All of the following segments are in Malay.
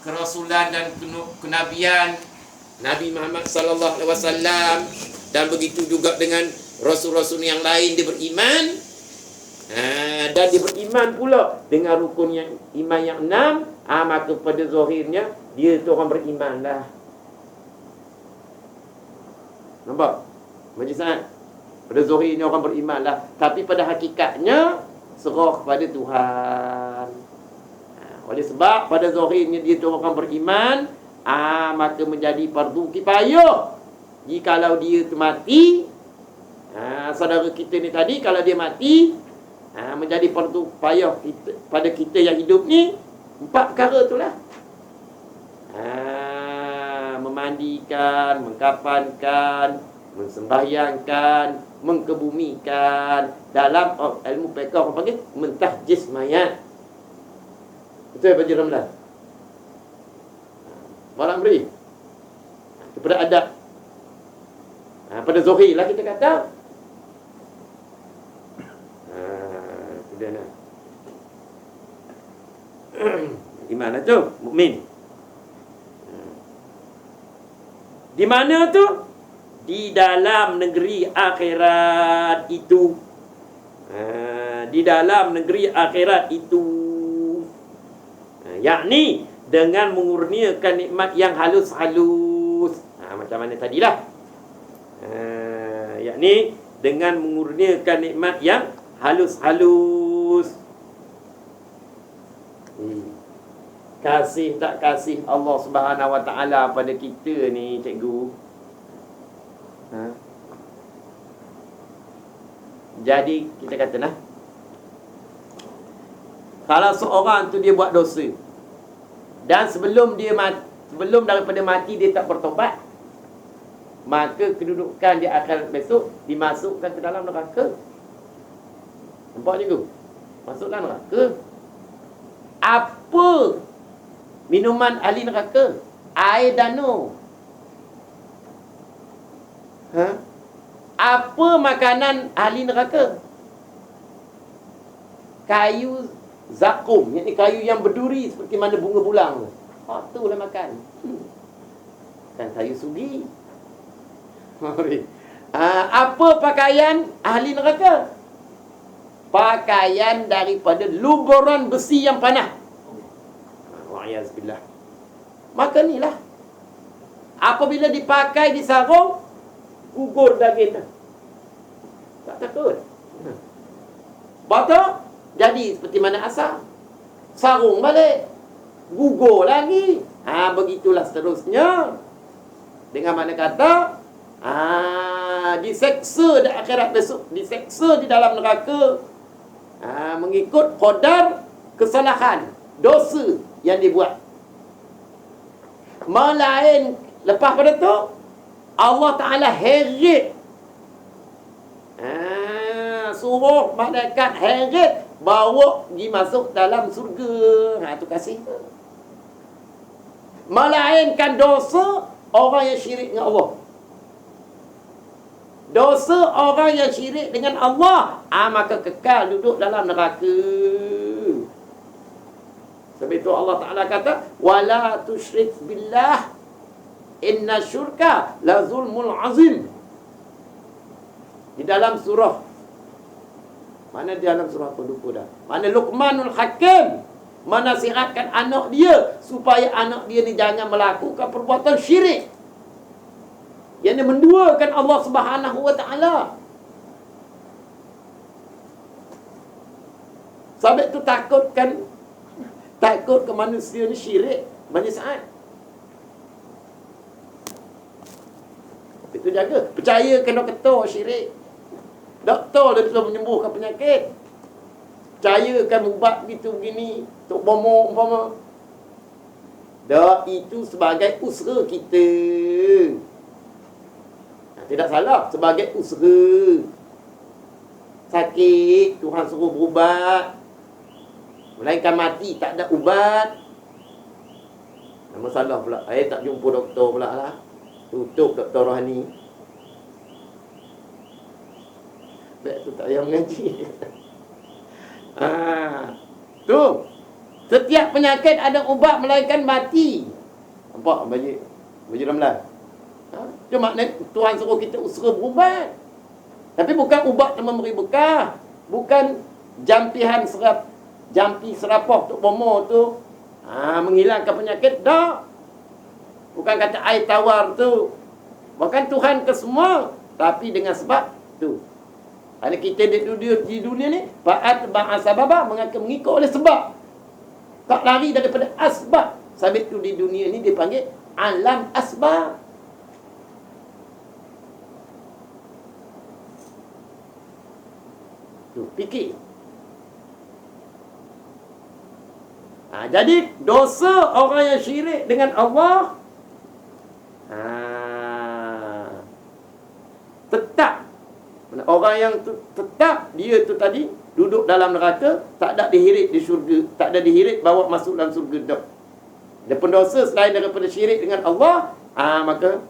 kerasulan dan kenabian Nabi Muhammad sallallahu alaihi wasallam, dan begitu juga dengan rasul-rasul yang lain dia beriman. Dan dia beriman pula dengan rukun yang iman yang 6, maka pada zahirnya dia tu orang beriman lah. Nampak? Macam sana. Pada zahirnya orang beriman lah, tapi pada hakikatnya serah kepada Tuhan. Oleh sebab pada zahirnya dia tu orang beriman, maka menjadi fardu kifayah. Jikalau dia tu mati, saudara kita ni tadi, kalau dia mati, menjadi fardu kifayah pada kita yang hidup ni, 4 perkara tu lah. Memandikan, mengkafankan, mensembahyangkan, mengkebumikan. Dalam ilmu fiqh orang panggil mentahjiz mayat. Betul apa Haji Ramlan? Malam beri. Kepada adab. Pada Zohri lah kita kata. Kemudian iman lah tu, mukmin. Di mana tu? Di dalam negeri akhirat itu. Di dalam negeri akhirat itu. Yakni dengan mengurniakan nikmat yang halus-halus. Macam mana tadilah. Yakni dengan mengurniakan nikmat yang halus-halus. Kasih tak kasih Allah Subhanahu Wa Taala pada kita ni, cikgu. Jadi kita kata nah, kalau seorang tu dia buat dosa dan sebelum daripada mati dia tak bertobat, maka kedudukan dia akan besok dimasukkan ke dalam neraka. Nampak cikgu? Masuk dalam neraka. Apa minuman ahli neraka? Air danau. Apa makanan ahli neraka? Kayu zakum, iaitu kayu yang berduri seperti mana bunga bulang. Itulah makan. Kan kayu sugi. Apa pakaian ahli neraka? Pakaian daripada luburan besi yang panah. Wa'iyazbillah. Maka inilah, apabila dipakai di sarung, gugur daging. Tak takut. Batak jadi seperti mana asal. Sarung balik, gugur lagi. Begitulah seterusnya. Dengan mana kata, diseksa di akhirat besok, diseksa di dalam neraka, mengikut qadar kesalahan, dosa yang dibuat. Melain lepas pada tu, Allah Ta'ala heret, suruh malaikat heret bawa pergi masuk dalam surga. Tu kasih. Melainkan dosa orang yang syirik dengan Allah. Dosa orang yang syirik dengan Allah, maka kekal duduk dalam neraka. Sebab itu Allah Ta'ala kata, wala tusyrik billah, inna syurka la zulmul azim. Di dalam surah, mana di dalam surah apa, lupa dah. Mana Luqmanul Hakim menasihatkan anak dia supaya anak dia ni jangan melakukan perbuatan syirik yang dia menduakan Allah Subhanahu Wa Ta'ala. Sebab itu takut ke manusia ni syirik banyak saat. Itu jaga. Percaya kena ketua syirik. Doktor dia bisa menyembuhkan penyakit. Percayakan ubat gitu begini, tok bomo umpama. Dah itu sebagai usaha kita. Tidak salah, sebagai usaha. Sakit, Tuhan suruh berubat. Melainkan mati, tak ada ubat. Masalah pula, tak jumpa doktor pula lah. Tutup doktor rohani. Baik tu tak payah mengaji. Tu. Setiap penyakit ada ubat melainkan mati. Nampak baju ramalan? Cuma Tuhan suruh kita usaha berubat. Tapi bukan ubat yang memberi bekah. Bukan jampi serapah tu bomo tu menghilangkan penyakit. Tak. Bukan kata air tawar tu. Bukan Tuhan ke semua. Tapi dengan sebab tu. Ada kita di dunia ni, fa'at ba'asababa, mengikut oleh sebab. Tak lari daripada asbab. Sebab tu di dunia ni dipanggil alam asbab. Tu, fikir. Jadi dosa orang yang syirik dengan Allah tetap. Orang yang tetap dia tu tadi duduk dalam neraka, tak ada dihirit di syurga, tak ada dihirit bawa masuk dalam syurga dah. Dia pendosa selain daripada syirik dengan Allah, maka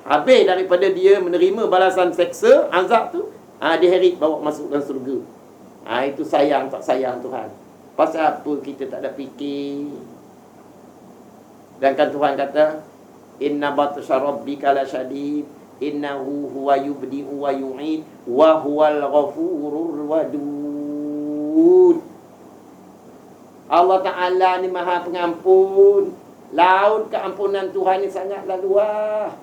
habis daripada dia menerima balasan seksa, azab tu, dihirit bawa masuk dalam syurga. Itu sayang tak sayang Tuhan. Pasal apa kita tak ada fikir? Dan kan Tuhan kata, inna batsha rabbika lasyadid, innahu huwa yubdi'u wa yu'id wa huwal ghafurur wadud. Allah Ta'ala ni Maha Pengampun. Laut keampunan Tuhan ni sangatlah luas.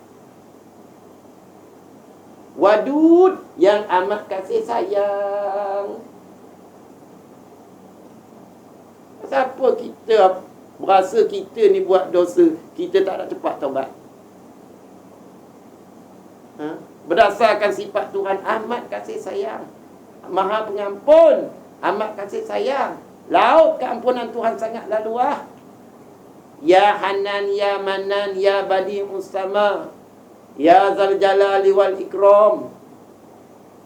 Wadud, yang amat kasih sayang. Siapa kita berasa kita ni buat dosa, kita tak nak cepat taubat? Berdasarkan sifat Tuhan amat kasih sayang, Maha Pengampun, amat kasih sayang. Laut keampunan Tuhan sangatlah luas. Ya Hanan, Ya Manan, Ya Badi'us Sama, Ya Zal Jalali wal Ikram.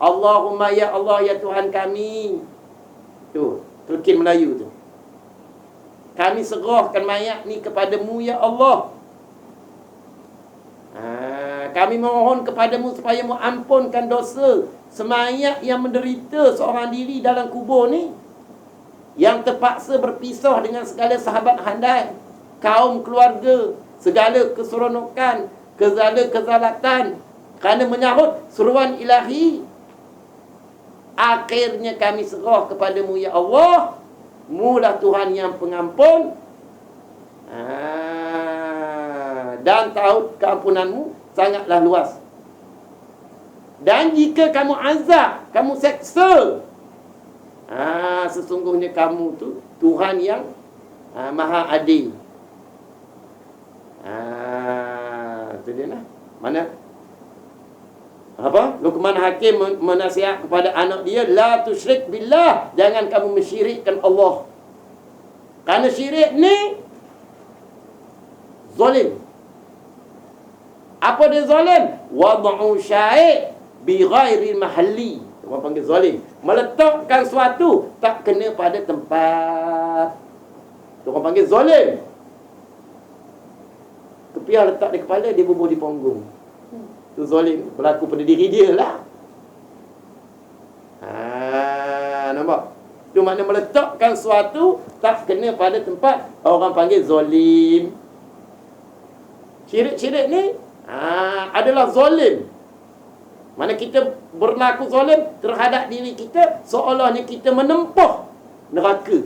Allahumma ya Allah, ya Tuhan kami. Tu, Turkin Melayu tu. Kami serahkan mayat ni kepadamu ya Allah. Kami mohon kepadamu supaya mu ampunkan dosa semayat yang menderita seorang diri dalam kubur ni, yang terpaksa berpisah dengan segala sahabat handai, kaum keluarga, segala keseronokan, segala kezalatan, kerana menyahut seruan ilahi. Akhirnya kami serah kepadamu ya Allah. Mulah Tuhan yang pengampun, dan tahu keampunanmu sangatlah luas. Dan jika kamu azab, kamu seksa, sesungguhnya kamu tu Tuhan yang Maha Adil. Itu dia lah. Mana? Apa? Luqman Hakim menasihat kepada anak dia, la tusyrik billah, jangan kamu mensyirikkan Allah. Kerana syirik ni zalim. Apa dia zalim? Wad'u syai' bi ghairi mahalli. Orang panggil zalim. Meletakkan sesuatu tak kena pada tempat. Orang panggil zalim. Kepiah letak di kepala, dia bubuh di punggung. Itu zalim. Berlaku pada diri dia lah. Nampak? Itu makna meletakkan sesuatu tak kena pada tempat, orang panggil zalim. Syirik-syirik ni adalah zalim. Mana kita berlaku zalim terhadap diri kita, seolah-olahnya kita menempuh neraka.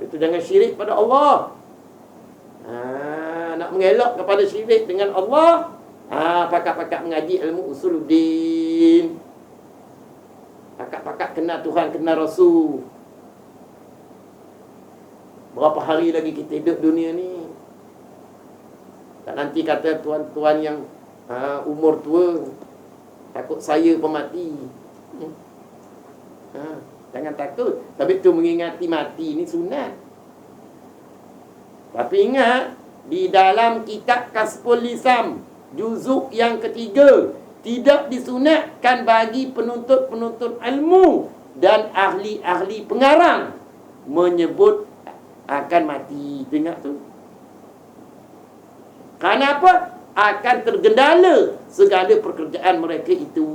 Itu jangan syirik pada Allah. Nak mengelak kepada syirik dengan Allah, pakat-pakat mengaji ilmu usuluddin, pakat-pakat kenal Tuhan, kenal Rasul. Berapa hari lagi kita hidup dunia ni? Tak nanti kata tuan-tuan yang umur tua, takut saya pemati. Jangan takut. Tapi tu mengingati mati ni sunat. Tapi ingat, di dalam kitab Kasful Lisam juzuk yang ketiga, tidak disunatkan bagi penuntut-penuntut ilmu dan ahli-ahli pengarang menyebut akan mati. Tengok tu. Kenapa? Akan tergendala segala pekerjaan mereka itu.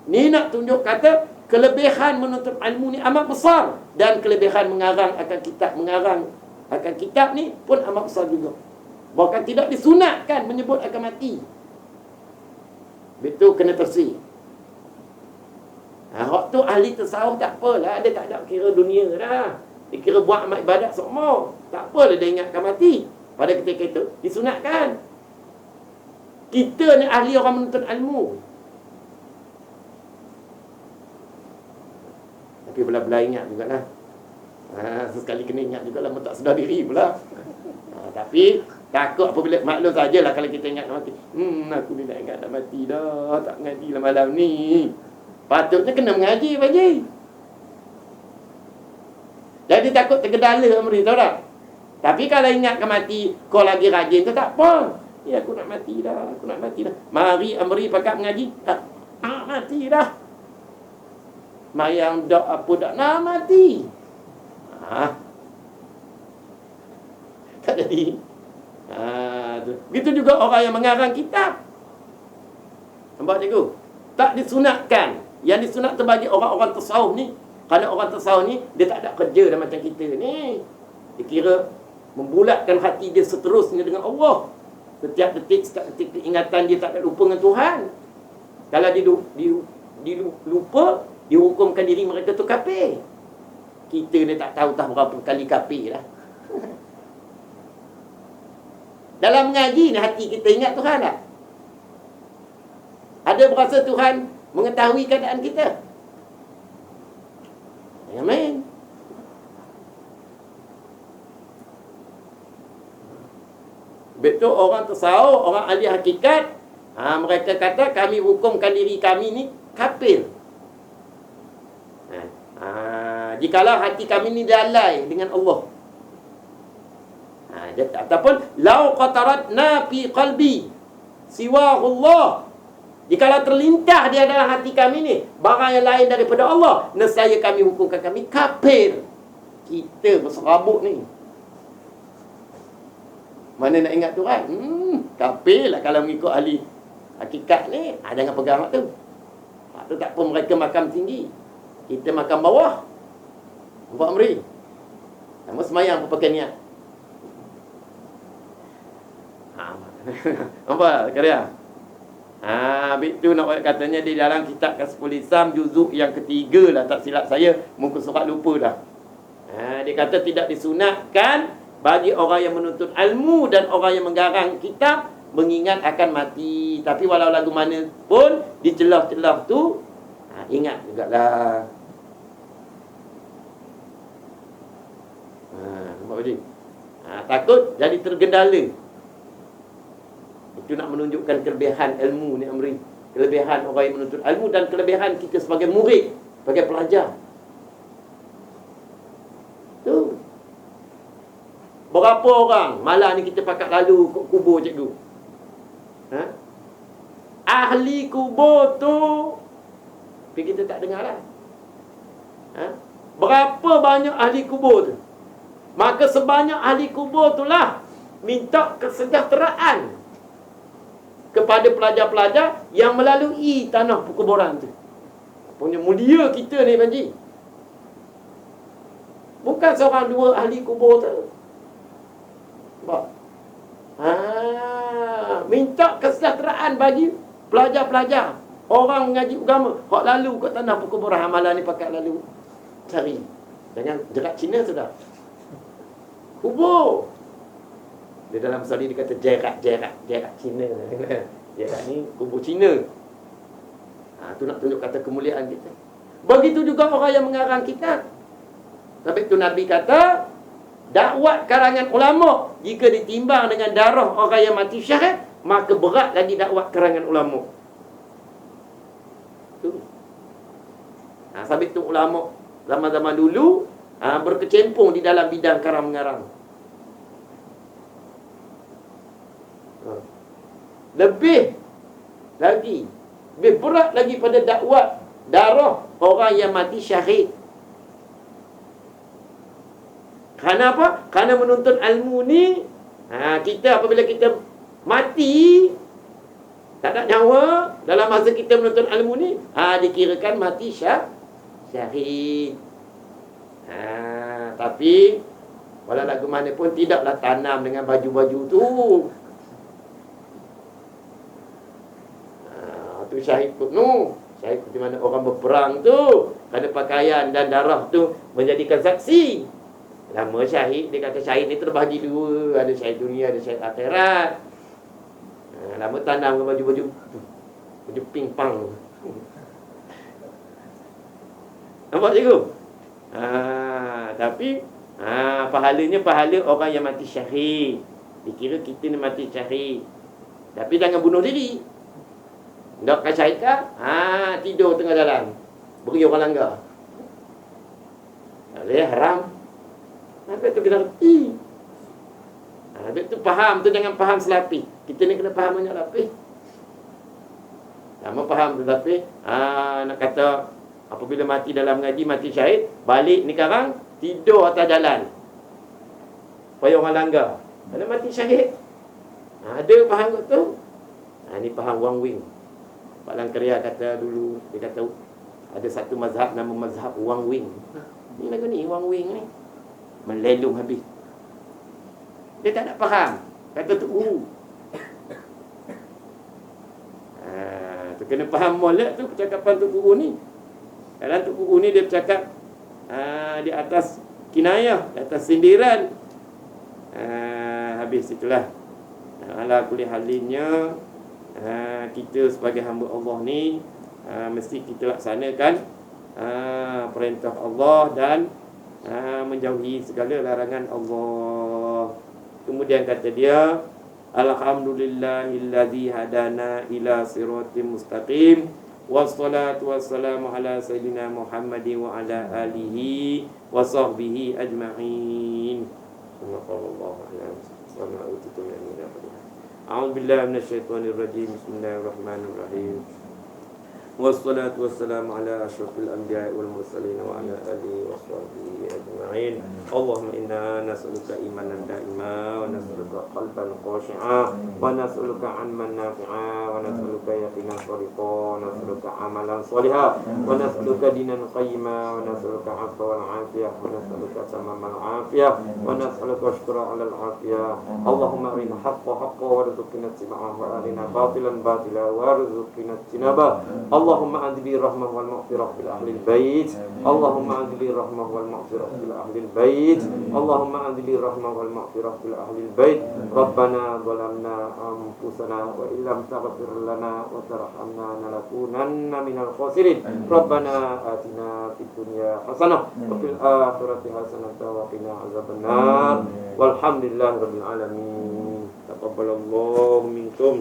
Ni nak tunjuk kata kelebihan menuntut ilmu ni amat besar, dan kelebihan mengarang akan kitab ni pun amat besar juga. Bahkan tidak disunatkan menyebut akan mati. Betul, kena tersih. Waktu ahli tasawuf tak apalah, dia tak ada kira dunia dah. Dia kira buat amal ibadat semua. Tak apalah dia ingatkan mati. Pada ketika itu disunatkan. Kita ni ahli orang menuntut ilmu. Tapi belah-belah ingat jugalah. Sesekali kena ingat jugalah, tak sedar diri pula. Tapi takut apabila maklum sajalah kalau kita ingat nak mati. Aku ni nak ingat nak mati dah, tak mengaji lah malam ni. Patutnya kena mengaji, Pak Haji. Jadi takut tergedala amri, tahu tak? Tapi kalau ingatkan mati, kau lagi rajin tu tak apa. Ya, aku nak mati dah, aku nak mati dah. Mari amri pakat mengaji. Tak mati dah. Mayang dak apa dak nak mati. Tak jadi. Begitu juga orang yang mengarang kitab. Nampak cikgu? Tak disunatkan. Yang disunat bagi orang-orang tasawuf ni. Kerana orang tasawuf ni, dia tak ada kerja dah macam kita ni. Dia kira membulatkan hati dia seterusnya dengan Allah. Setiap detik ingatan dia tak ada lupa dengan Tuhan. Kalau dia lupa, dihukumkan diri mereka tu kafir. Kita ni tak tahu berapa kali kafir dah. Dalam mengaji ni hati kita ingat Tuhan tak? Ada berasa Tuhan mengetahui keadaan kita? Jangan main. Betul orang tasawuf, orang ahli hakikat, mereka kata kami hukumkan diri kami ni kafir. Jikalau hati kami ni lalai dengan Allah. Ataupun lau qataratna fi qalbi siwa Allah. Jikalau terlintas di dalam hati kami ni barang yang lain daripada Allah, nescaya kami hukumkan kami kafir. Kita berserabut ni. Mana nak ingat Tuhan? Kafir lah kalau mengikut ahli hakikat ni. Jangan pegang tu. Tu tak apa, mereka makam tinggi, kita makam bawah. Nampak amri? Nama semayang pun pakai niat. Nampak karya? Itu nak katanya di dalam kitab Kasful Islam juzuk yang ketiga lah, tak silap saya, muka surat lupa dah. Dia kata tidak disunatkan bagi orang yang menuntut ilmu dan orang yang menggarang kitab mengingat akan mati. Tapi walau lagu mana pun di celah-celah tu ingat jugalah. Nampak Haji? Takut jadi tergendala. Itu nak menunjukkan kelebihan ilmu ni amri. Kelebihan orang yang menuntut ilmu dan kelebihan kita sebagai murid, sebagai pelajar. Tu. Berapa orang malam ni kita pakat lalu kubur cikgu? Ahli kubur tu tapi kita tak dengar lah. Berapa banyak ahli kubur tu? Maka sebanyak ahli kubur tu lah minta kesejahteraan kepada pelajar-pelajar yang melalui tanah perkuburan tu. Punya mulia kita ni Panji. Bukan seorang dua ahli kubur tu. Minta kesejahteraan bagi pelajar-pelajar, orang mengaji agama hak lalu kat tanah perkuburan. Amalan ni pakat lalu cari. Jangan jerat Cina sudah. Kubur. Di dalam sali dia kata jerat Cina. Jerat ni kubur Cina. Tu nak tunjuk kata kemuliaan kita. Begitu juga orang yang mengarang kitab. Sebab itu Nabi kata dakwah karangan ulama jika ditimbang dengan darah orang yang mati syahid, maka berat lagi dakwah karangan ulama. Tu. Sebab itu ulama zaman-zaman dulu berkecimpung di dalam bidang karang mengarang. Lebih berat lagi pada dakwah darah orang yang mati syahid. Kerana apa? Kerana menuntut ilmu ni, kita apabila kita mati, tak ada nyawa, dalam masa kita menuntut ilmu ni, dikirakan mati syahid. Tapi walau lagu mana pun tidaklah tanam dengan baju-baju tu. Tu syahid pun syahid di mana orang berperang tu, kerana pakaian dan darah tu menjadikan saksi. Lama syahid, dia kata syahid ni terbahagi dua, ada syahid dunia, ada syahid akhirat. Lama tanam dengan baju-baju ping pang. Nampak cikgu? Tapi pahalanya pahala orang yang mati syahid. Dikira kita ni mati syahid. Tapi jangan bunuh diri. Nak syahid kah? Tidur tengah jalan, beri orang langgar. Dia haram. Habis tu kena reti. Habis tu faham tu, jangan faham selapis. Kita ni kena faham banyak lapis. Lama faham tu lapis. Nak kata apabila mati dalam ngaji, mati syahid, balik ni sekarang tidur atas jalan, supaya orang langgar. Kalau mati syahid, ada faham kot tu. Ni faham Wang Wing. Pak Langkaria kata dulu, dia kata ada satu mazhab nama mazhab Wang Wing. Ni lagu ni Wang Wing ni melelung habis. Dia tak nak faham. Kata tu tu kena faham molek tu percakapan tu guru ni. Dalam tu guru ni dia bercakap di atas kinayah, di atas sindiran. Habis itulah. Ala kulli halinnya, kita sebagai hamba Allah ni mesti kita laksanakan perintah Allah dan menjauhi segala larangan Allah. Kemudian kata dia, alhamdulillahillazi hadana ila siratim mustaqim, wassalatu wassalamu ala sayyidina Muhammadin wa ala alihi wa sahbihi ajma'in. Sallallahu alaihi wasallam. A'udzu billahi minasyaitonir rajim. Bismillahirrahmanirrahim. Wassalatu wassalamu ala asyrafil anbiya'i wal mursalin wa ala alihi wa sahbihi ajma'in. Allahumma inna nas'aluka imanan da'ima wa nas'aluka qalban khashi'a wa nas'aluka 'ilman nafi'a wa nas'aluka yaqinan shariqa wa nas'aluka 'amalan shaliha wa nas'aluka dinan qayyima wa nas'aluka 'afwan 'afiyah wa nas'aluka tamamal 'afiyah wa nas'aluka syukra 'alal 'afiyah. Allahumma arina haqqa haqqa warzuqna ittiba'ahu wa arina batilan batila warzuqna ijtinabah. Allahumma anzil rahmah wal maghfirah bil ahlil bait. Allahumma anzil rahmah wal maghfirah bil ahlil bait. Allahumma anzil rahmah wal maghfirah bil ahlil bait. Rabbana zalamna anfusana wa illam taghfir lana wa tarhamna lanakunanna minal khasirin. Rabbana atina fid dunya hasanah wa fil akhirati hasanah wa qina azabannar. Walhamdulillahirabbil alamin. Taqabbalallahu minkum.